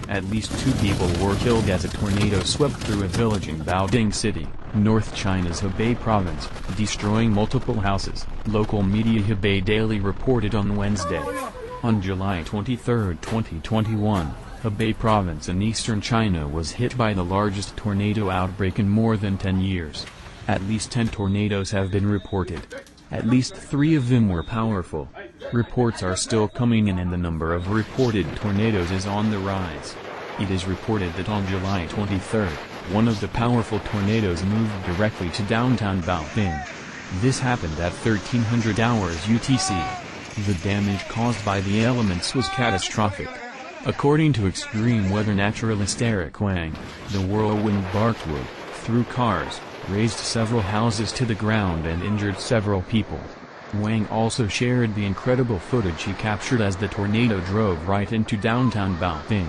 At least 2 people were killed as a tornado swept through a village in Baoding City, North China's Hebei Province, destroying multiple houses, local media Hebei Daily reported on Wednesday. On July 23, 2021, Hebei Province in eastern China was hit by the largest tornado outbreak in more than 10 years. At least 10 tornadoes have been reported. At least 3 of them were powerful. Reports are still coming in and the number of reported tornadoes is on the rise. It is reported that on July 23, one of the powerful tornadoes moved directly to downtown Baoding. This happened at 1300 hours UTC. The damage caused by the elements was catastrophic. According to extreme weather naturalist Eric Wang, the whirlwind barked wood, threw cars, razed several houses to the ground and injured several people. Wang also shared the incredible footage he captured as the tornado drove right into downtown Baoding.